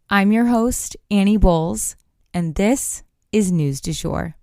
I'm your host, Annie Bowles, and this is News du Jour.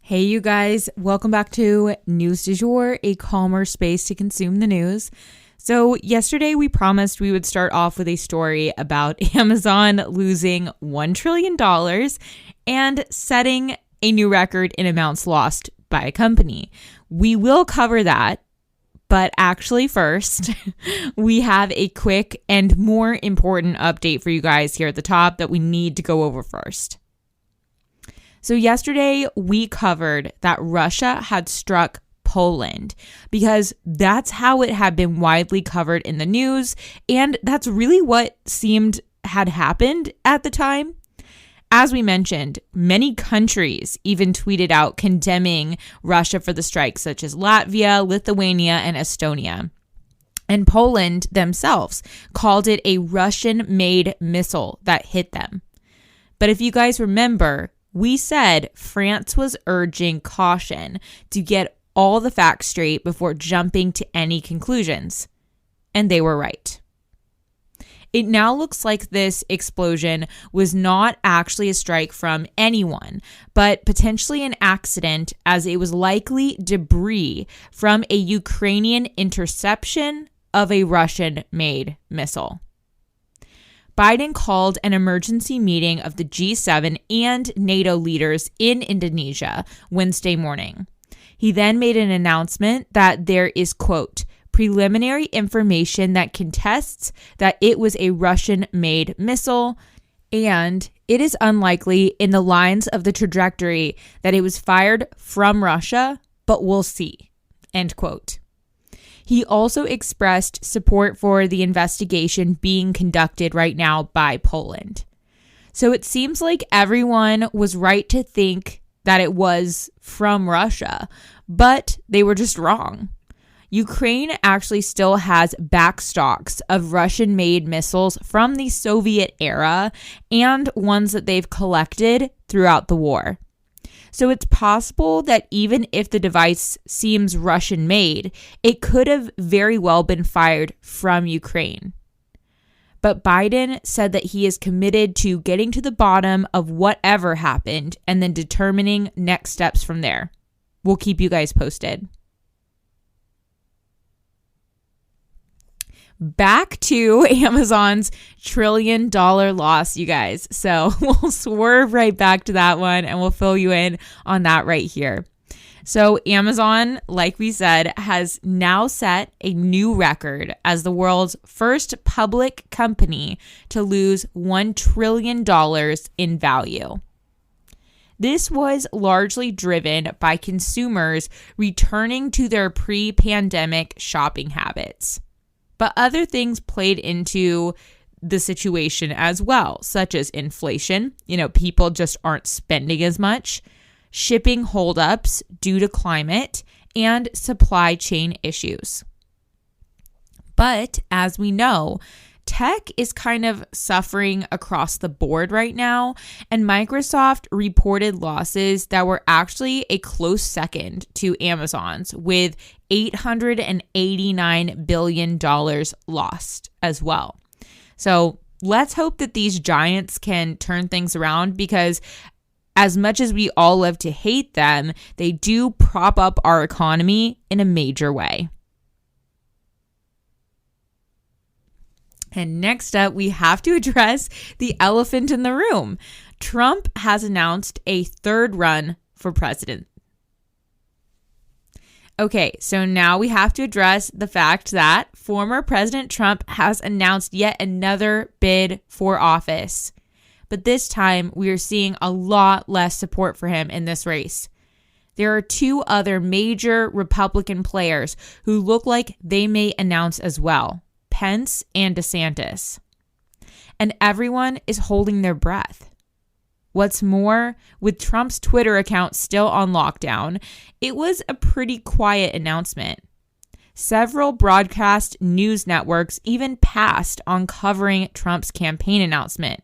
Hey, you guys, welcome back to News du Jour, a calmer space to consume the news. So yesterday we promised we would start off with a story about Amazon losing $1 trillion and setting a new record in amounts lost by a company. We will cover that, but actually first, we have a quick and more important update for you guys here at the top that we need to go over first. So yesterday, we covered that Russia had struck Poland because that's how it had been widely covered in the news, and that's really what seemed had happened at the time. As we mentioned, many countries even tweeted out condemning Russia for the strikes, such as Latvia, Lithuania, and Estonia. And Poland themselves called it a Russian-made missile that hit them. But if you guys remember, we said France was urging caution to get all the facts straight before jumping to any conclusions. And they were right. It now looks like this explosion was not actually a strike from anyone, but potentially an accident, as it was likely debris from a Ukrainian interception of a Russian-made missile. Biden called an emergency meeting of the G7 and NATO leaders in Indonesia Wednesday morning. He then made an announcement that there is, quote, preliminary information that contests that it was a Russian-made missile, and it is unlikely in the lines of the trajectory that it was fired from Russia, but we'll see, end quote. He also expressed support for the investigation being conducted right now by Poland. So it seems like everyone was right to think that it was from Russia, but they were just wrong. Ukraine actually still has backstocks of Russian-made missiles from the Soviet era and ones that they've collected throughout the war. So it's possible that even if the device seems Russian-made, it could have very well been fired from Ukraine. But Biden said that he is committed to getting to the bottom of whatever happened and then determining next steps from there. We'll keep you guys posted. Back to Amazon's $1 trillion loss, you guys. So we'll swerve right back to that one and we'll fill you in on that right here. So Amazon, like we said, has now set a new record as the world's first public company to lose $1 trillion in value. This was largely driven by consumers returning to their pre-pandemic shopping habits. But other things played into the situation as well, such as inflation. People just aren't spending as much, shipping holdups due to climate, and supply chain issues. But as we know, tech is kind of suffering across the board right now, and Microsoft reported losses that were actually a close second to Amazon's, with $889 billion lost as well. So let's hope that these giants can turn things around, because as much as we all love to hate them, they do prop up our economy in a major way. And next up, we have to address the elephant in the room. Trump has announced a third run for president. Okay, so now we have to address the fact that former President Trump has announced yet another bid for office. but this time we are seeing a lot less support for him in this race. There are two other major Republican players who look like they may announce as well, Pence and DeSantis. And everyone is holding their breath. What's more, with Trump's Twitter account still on lockdown, it was a pretty quiet announcement. Several broadcast news networks even passed on covering Trump's campaign announcement.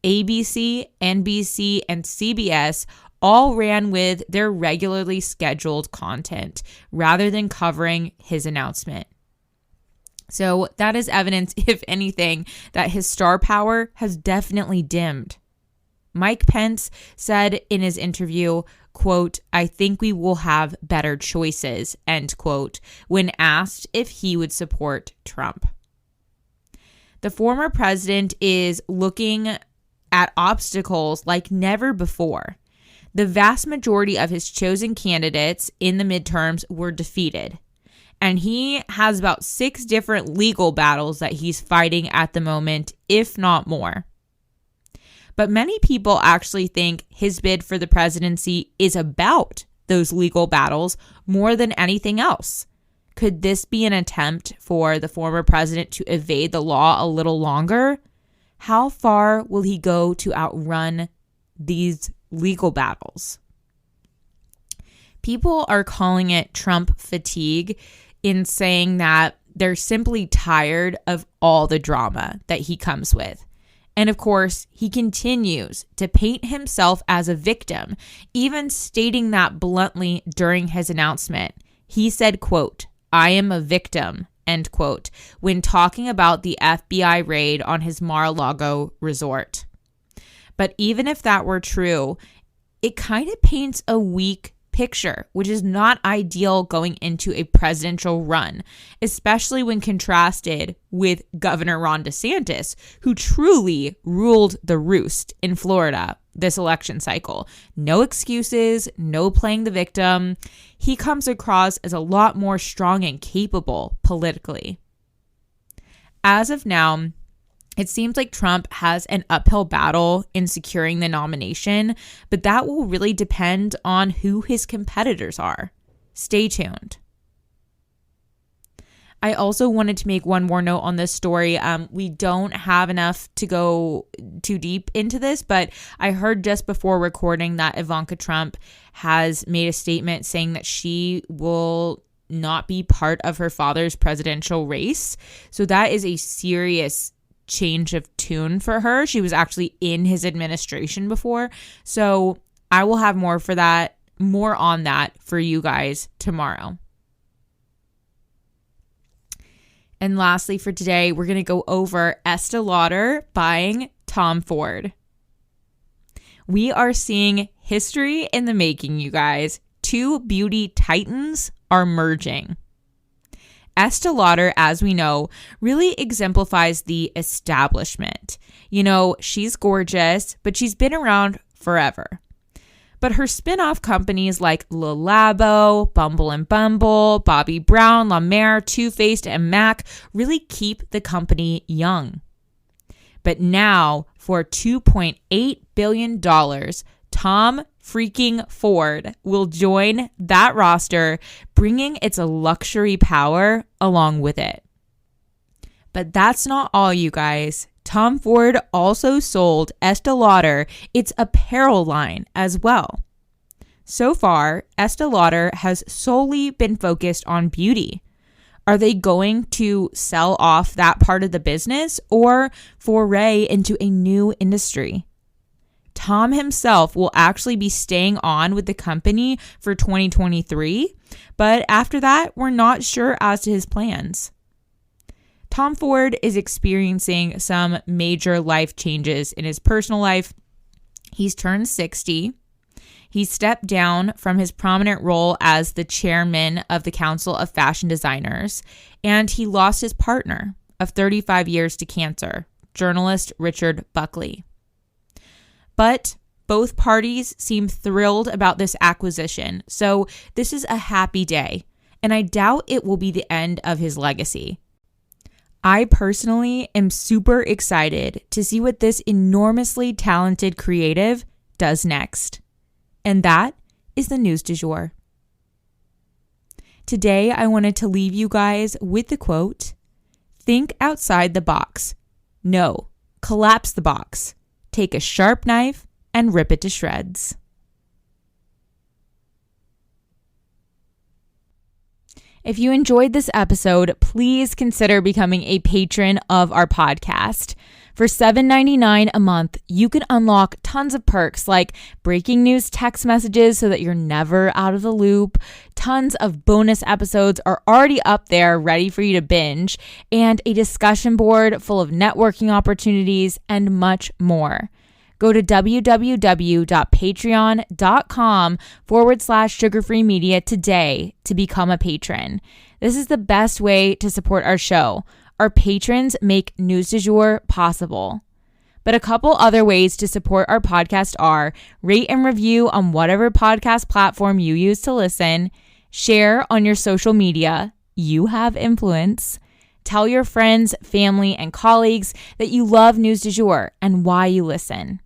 ABC, NBC, and CBS all ran with their regularly scheduled content rather than covering his announcement. So that is evidence, if anything, that his star power has definitely dimmed. Mike Pence said in his interview, quote, "I think we will have better choices," end quote, when asked if he would support Trump. The former president is looking at obstacles like never before. The vast majority of his chosen candidates in the midterms were defeated. And he has about 6 different legal battles that he's fighting at the moment, if not more. But many people actually think his bid for the presidency is about those legal battles more than anything else. Could this be an attempt for the former president to evade the law a little longer? How far will he go to outrun these legal battles? People are calling it Trump fatigue in saying that they're simply tired of all the drama that he comes with. And of course, he continues to paint himself as a victim, even stating that bluntly during his announcement. He said, quote, "I am a victim," end quote, when talking about the FBI raid on his Mar-a-Lago resort. But even if that were true, it kind of paints a weak picture, which is not ideal going into a presidential run, especially when contrasted with Governor Ron DeSantis, who truly ruled the roost in Florida this election cycle. No excuses, no playing the victim. He comes across as a lot more strong and capable politically. As of now, it seems like Trump has an uphill battle in securing the nomination, but that will really depend on who his competitors are. Stay tuned. I also wanted to make one more note on this story. We don't have enough to go too deep into this, but I heard just before recording that Ivanka Trump has made a statement saying that she will not be part of her father's presidential race. So that is a serious change of tune for her. She was actually in his administration before. So I will have more on that for you guys tomorrow. And lastly for today, we're going to go over Estee Lauder buying Tom Ford. We are seeing history in the making, you guys. 2 beauty titans are merging. Estee Lauder, as we know, really exemplifies the establishment. You know, she's gorgeous, but she's been around forever. But her spin-off companies like Le Labo, Bumble and Bumble, Bobbi Brown, La Mer, Too Faced, and MAC really keep the company young. But now, for $2.8 billion, Tom freaking Ford will join that roster, bringing its luxury power along with it. But that's not all, you guys. Tom Ford also sold Estee Lauder its apparel line as well. So far, Estee Lauder has solely been focused on beauty. Are they going to sell off that part of the business or foray into a new industry? Tom himself will actually be staying on with the company for 2023, but after that, we're not sure as to his plans. Tom Ford is experiencing some major life changes in his personal life. He's turned 60. He stepped down from his prominent role as the chairman of the Council of Fashion Designers, and he lost his partner of 35 years to cancer, journalist Richard Buckley. But both parties seem thrilled about this acquisition, so this is a happy day, and I doubt it will be the end of his legacy. I personally am super excited to see what this enormously talented creative does next. And that is the news du jour. Today, I wanted to leave you guys with the quote, "Think outside the box. No, collapse the box. Take a sharp knife and rip it to shreds." If you enjoyed this episode, please consider becoming a patron of our podcast. For $7.99 a month, you can unlock tons of perks like breaking news text messages so that you're never out of the loop. Tons of bonus episodes are already up there ready for you to binge, and a discussion board full of networking opportunities and much more. Go to www.patreon.com/sugarfreemedia today to become a patron. This is the best way to support our show. Our patrons make News du Jour possible. But a couple other ways to support our podcast are rate and review on whatever podcast platform you use to listen, share on your social media, you have influence, tell your friends, family, and colleagues that you love News du Jour and why you listen.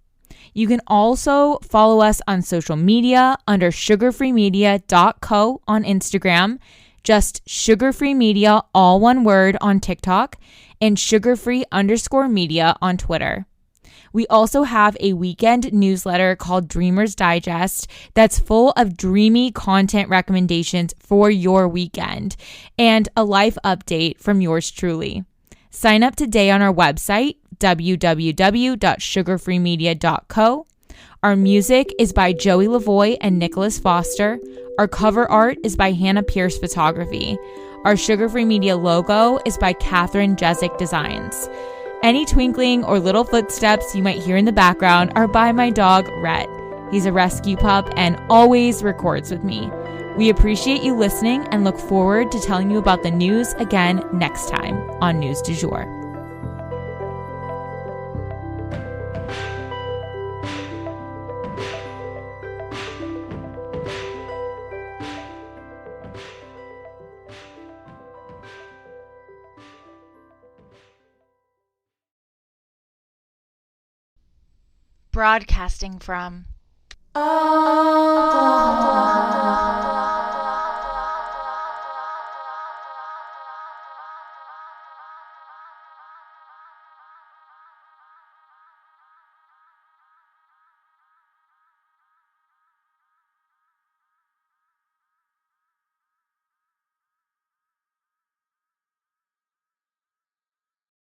You can also follow us on social media under sugarfreemedia.co on Instagram, just sugarfreemedia, all one word, on TikTok, and sugarfree_media on Twitter. We also have a weekend newsletter called Dreamers Digest that's full of dreamy content recommendations for your weekend and a life update from yours truly. Sign up today on our website, www.sugarfreemedia.co. Our music is by Joey Lavoie and Nicholas Foster. Our cover art is by Hannah Pierce Photography. Our Sugar Free Media logo is by Catherine Jezik Designs. Any twinkling or little footsteps you might hear in the background are by my dog, Rhett. He's a rescue pup and always records with me. We appreciate you listening and look forward to telling you about the news again next time on News du Jour. Broadcasting from Oklahoma.